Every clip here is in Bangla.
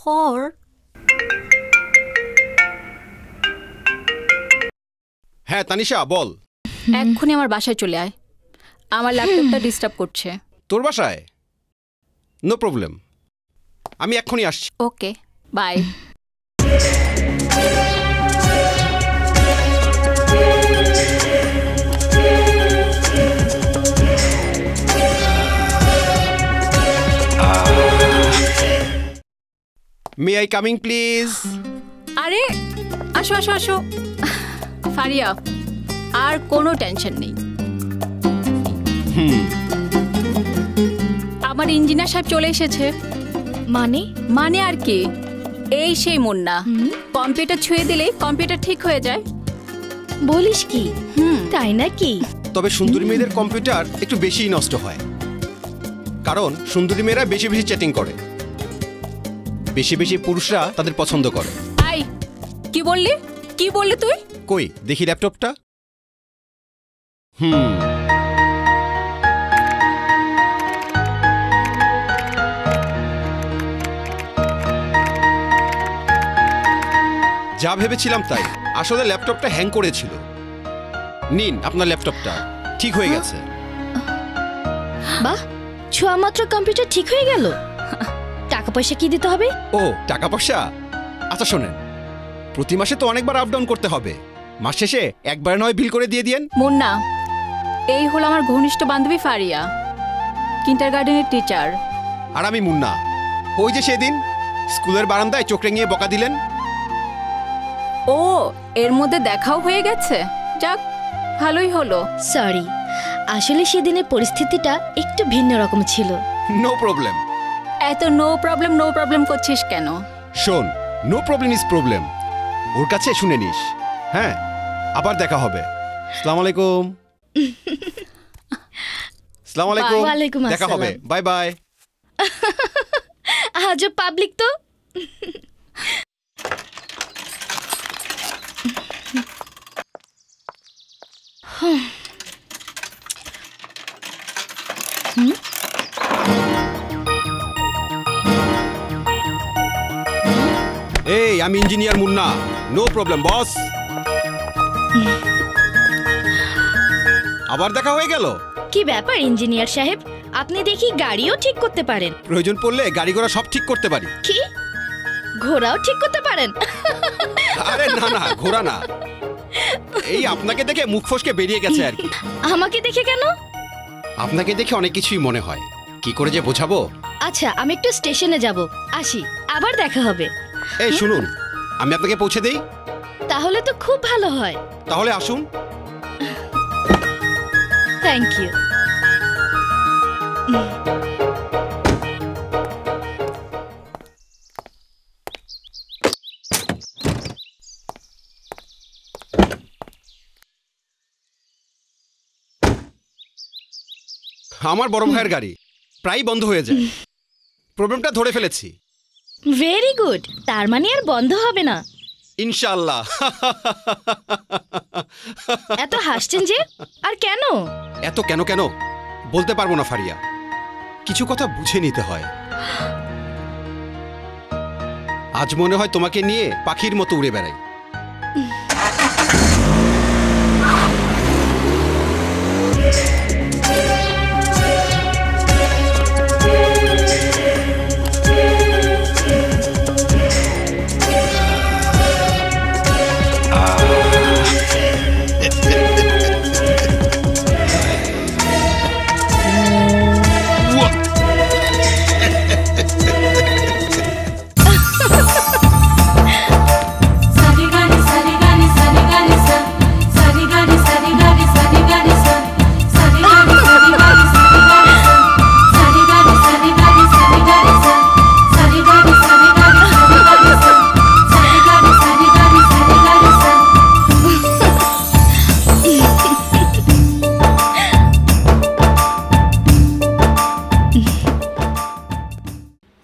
ঘর। হ্যাঁ তানিশা বল। এক্ষুনি আমার বাসায় চলে আয়, আমার ল্যাপটপটা ডিস্টার্ব করছে। তোর বাসায়? নো প্রবলেম, আমি এক্ষুনি আসছি। Okay bye. May I coming please? আরে আসো আসো আসো ফারিয়া, আর কোনো টেনশন নেই। আমার ইঞ্জিনিয়ার সাহেব চলে এসেছে। মানে? মানে আর কি, এই সেই মুন্না, কম্পিউটার ছুঁয়ে দিলেই কম্পিউটার ঠিক হয়ে যায়। বলিস কি? তাই নাকি? তবে সুন্দরী মেয়েদের কম্পিউটার একটু বেশিই নষ্ট হয়, কারণ সুন্দরী মেয়েরা বেশি বেশি চ্যাটিং করে, বেশি বেশি পুরুষরা তাদের পছন্দ করে। আই কি বললি, কি বললি তুই? কই দেখি ল্যাপটপটা। যা ভেবেছিলাম তাই, আসলে ল্যাপটপটা হ্যাং করেছিল। নিন আপনার ল্যাপটপটা, ঠিক হয়ে গেছে। বাহ, ছোঁয়া মাত্র কম্পিউটার ঠিক হয়ে গেল। টাকা পয়সা কি দিতে হবে? ও টাকা পয়সা? আচ্ছা শোনেন, প্রতি মাসে তো অনেকবার আপ ডাউন করতে হবে, মাস শেষে একবার নয় বিল করে দিয়ে দিয়েন। মুন্না, এই হলো আমার ঘনিষ্ঠ বান্ধবী ফারিয়া, কিন্ডারগার্টেনের টিচার। আর আমি মুন্না, ওই যে সেদিন স্কুলের বারান্দায় চোখ রেঙিয়ে বকা দিলেন। ও, এর মধ্যে দেখাও হয়ে গেছে, যাক ভালোই হলো। সরি, আসলে সেদিনের পরিস্থিতিটা একটু ভিন্ন রকম ছিল। No problem. এত নো প্রবলেম করছিস কেন? শোন, নো প্রবলেম ইজ প্রবলেম, ওর কাছে শুনে নিস। হ্যাঁ, আবার দেখা হবে। আসসালামু আলাইকুম। আসসালামু আলাইকুম। ওয়ালাইকুম দেখা হবে, আসসালাম। Bye bye. আজব পাবলিক তো। এই আমি ইঞ্জিনিয়ার মুন্না, নো প্রবলেম বস। আবার দেখা হয়ে গেল। কি ব্যাপার ইঞ্জিনিয়ার সাহেব, আপনি দেখি গাড়িও ঠিক করতে পারেন। প্রয়োজন পড়লে গাড়ি ঘোড়া সব ঠিক করতে পারি। কি, ঘোড়াও ঠিক করতে পারেন? আরে না না, ঘোড়া না, এই আপনাকে দেখে মুখ ফসকে বেরিয়ে গেছে আর কি। আমাকে দেখে কেন? আপনাকে দেখে অনেক কিছুই মনে হয়, কি করে যে বোঝাবো। আচ্ছা, আমি একটু স্টেশনে যাব, আসি, আবার দেখা হবে। এই শুনুন, আমি আপনাকে পৌঁছে দেই। তাহলে তো খুব ভালো হয়। তাহলে আসুন। Thank you. আমার বড় ভাইয়ের গাড়ি প্রায় বন্ধ হয়ে যায়, প্রবলেমটা ধরে ফেলেছি। ভেরি গুড, তার মানে আর বন্ধ হবে না ইনশাআল্লাহ। এত হাসছেন যে, আর কেন? এত কেন কেন বলতে পারবো না ফারিয়া, কিছু কথা বুঝে নিতে হয়। আজ মনে হয় তোমাকে নিয়ে পাখির মতো উড়ে বেড়াই।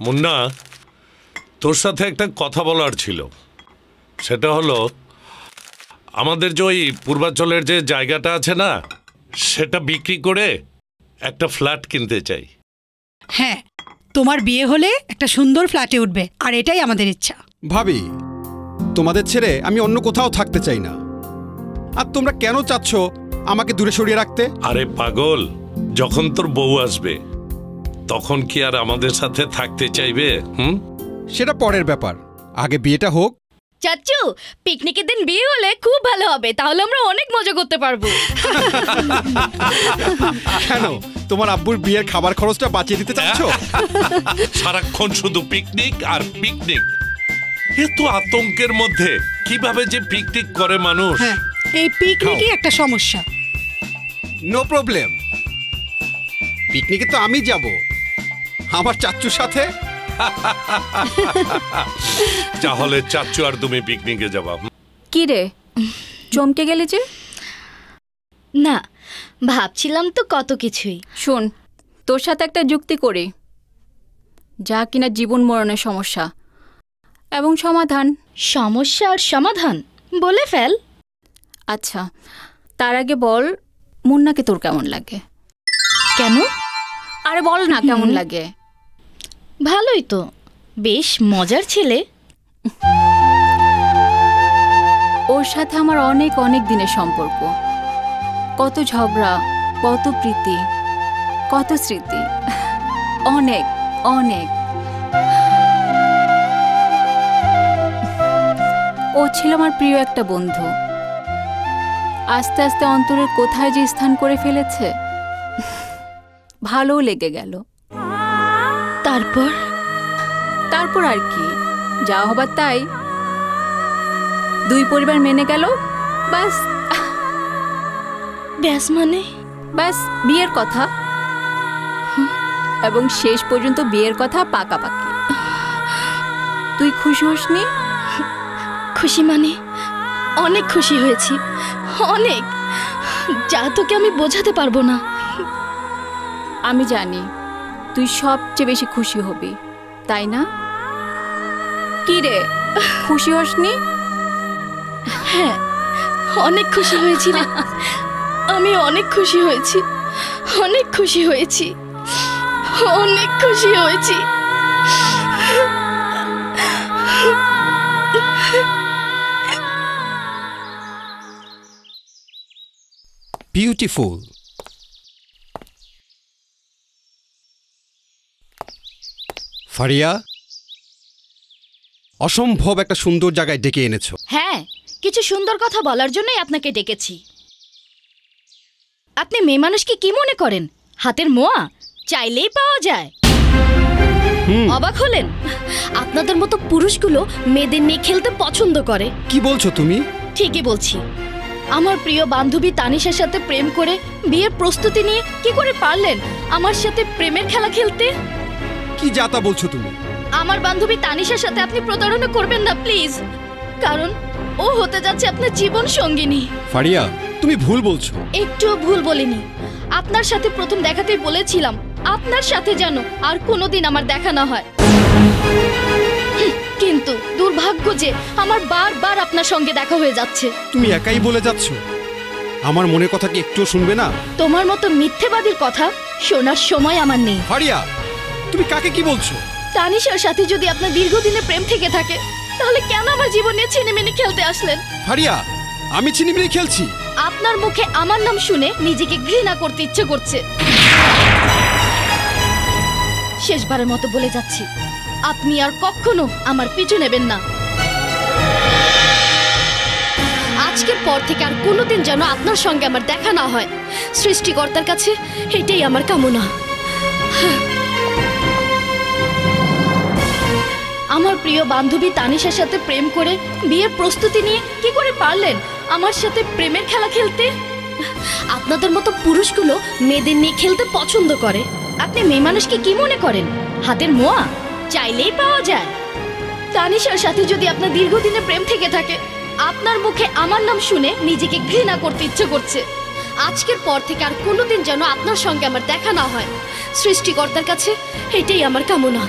মুন্না, তোর সাথে একটা কথা বলার ছিল। সেটা হলো, আমাদের যে ওই পূর্বাঞ্চলের যে জায়গাটা আছে না, সেটা বিক্রি করে একটা ফ্ল্যাট কিনতে চাই। হ্যাঁ, তোমার বিয়ে হলে একটা সুন্দর ফ্ল্যাটে উঠবে, আর এটাই আমাদের ইচ্ছা। ভাবি, তোমাদের ছেড়ে আমি অন্য কোথাও থাকতে চাই না। আর তোমরা কেন চাচ্ছ আমাকে দূরে সরিয়ে রাখতে? আরে পাগল, যখন তোর বউ আসবে তখন কি আর আমাদের সাথে থাকতে চাইবে? সেটা পরের ব্যাপার, আগে বিয়েটা হোক। চাচু, পিকনিকের দিন বিয়ে হলে খুব ভালো হবে, তাহলে আমরা অনেক মজা করতে পারবো। কেন, তোমার আব্বুর বিয়ের খাবার খরচটা বাঁচিয়ে দিতে চাচ্ছ? সারাক্ষণ শুধু পিকনিক আর পিকনিক, এত আতঙ্কের মধ্যে কিভাবে যে পিকনিক করে মানুষ। হ্যাঁ, এই পিকনিকই একটা সমস্যা। নো প্রবলেম, পিকনিকে তো আমি যাব আমার চাচ্চুর সাথে। তাহলে চাচ্চু আর তুমি পিকনিকে যাবা? কি রে, চমকে গেলে যে? না, ভাবছিলাম তো কত কিছুই। শোন, তোর সাথে একটা যুক্তি করি, যা কিনা জীবন মরণের সমস্যা এবং সমাধান। সমস্যা আর সমাধান বলে ফেল। আচ্ছা, তার আগে বল, মুন্নাকে তোর কেমন লাগে? কেন? আরে বল না, কেমন লাগে? ভালোই তো, বেশ মজার ছেলে। ওর সাথে আমার অনেক অনেক দিনের সম্পর্ক, কত ঝগড়া, কত প্রীতি, কত স্মৃতি, অনেক অনেক। ও ছিল আমার প্রিয় একটা বন্ধু, আস্তে আস্তে অন্তরের কোথায় যে স্থান করে ফেলেছে, ভালোও লেগে গেল। তারপর? তারপর আর কি, যা হবার তাই, দুই পরিবার মেনে গেল, ব্যাস। ব্যাস মানে? ব্যাস, বিয়ের কথা, এবং শেষ পর্যন্ত বিয়ের কথা পাকাপাকি। তুই খুশি হসনি? খুশি মানে অনেক খুশি হয়েছি, অনেক, যা তোকে আমি বোঝাতে পারবো না। আমি জানি তুই সবচেয়ে বেশি খুশি হবি, তাই না? কি রে, খুশি হসনি? হ্যাঁ, অনেক খুশি হয়েছি রে, আমি অনেক খুশি হয়েছি, অনেক খুশি হয়েছি, অনেক খুশি হয়েছি। বিউটিফুল। ফারিয়া, অসম্ভব একটা সুন্দর জায়গায় ডেকে এনেছো। হ্যাঁ, কিছু সুন্দর কথা বলার জন্যই আপনাকে ডেকেছি। আপনি মেয়ে মানুষকে কি মনে করেন? হাতের মোয়া চাইলেই পাওয়া যায়। অবাক হলেন? আপনাদের মতো পুরুষগুলো মেয়েদের নিয়ে খেলতে পছন্দ করে। কি বলছো তুমি? ঠিকই বলছি। আমার প্রিয় বান্ধবী তানিশার সাথে প্রেম করে বিয়ের প্রস্তুতি নিয়ে কি করে পারলেন আমার সাথে প্রেমের খেলা খেলতে? কি যাতা বলছো তুমি? আমার বান্ধবী তানিশার সাথে আপনি প্রতারণা করবেন না প্লিজ, কারণ ও হতে যাচ্ছে আপনার জীবন সঙ্গিনী। ফারিয়া, তুমি ভুল বলছো। একটুও ভুল বলিনি। আপনার সাথে প্রথম দেখাতেই বলেছিলাম আপনার সাথে যেন আর কোনোদিন আমার দেখা না হয়, কিন্তু দুর্ভাগ্য যে আমার বারবার আপনার সঙ্গে দেখা হয়ে যাচ্ছে। তুমি একাই বলে যাচ্ছ, আমার মনের কথা কি একটুও শুনবে না? তোমার মতো মিথ্যেবাদীর কথা শোনার সময় আমার নেই। ফারিয়া, তুমি কাকে কি বলছো? তানিশার সাথে যদি আপনার দীর্ঘদিনের প্রেম থেকে থাকে, তাহলে কেন আমার জীবন নিয়ে ছিনিমিনি খেলতে আসলেন? ফারিয়া, আমি ছিনিমিনি খেলছি? আপনার মুখে আমার নাম শুনে নিজেকে ঘৃণা করতে ইচ্ছে করছে। শেষবারের মতো বলে যাচ্ছি, আপনি আর কখনো আমার পিছু নেবেন না। আজকের পর থেকে আর কোনোদিন যেন আপনার সঙ্গে আমার দেখা না হয়, সৃষ্টিকর্তার কাছে এটাই আমার কামনা। আমার প্রিয় বান্ধবী তানিশার সাথে প্রেম করে বিয়ের প্রস্তুতি নিয়ে কি করে পারলেন আমার সাথে প্রেমের খেলা খেলতে? আপনাদের মতো পুরুষগুলো মেয়েদের নিয়ে খেলতে পছন্দ করে। আপনি মেয়ে মানুষকে কি মনে করেন? হাতের মোয়া চাইলেই পাওয়া যায়। তানিশার সাথে যদি আপনার দীর্ঘদিনের প্রেম থেকে থাকে, আপনার মুখে আমার নাম শুনে নিজেকে ঘৃণা করতে ইচ্ছে করছে। আজকের পর থেকে আর কোনোদিন যেন আপনার সঙ্গে আমার দেখা না হয়, সৃষ্টিকর্তার কাছে এটাই আমার কামনা।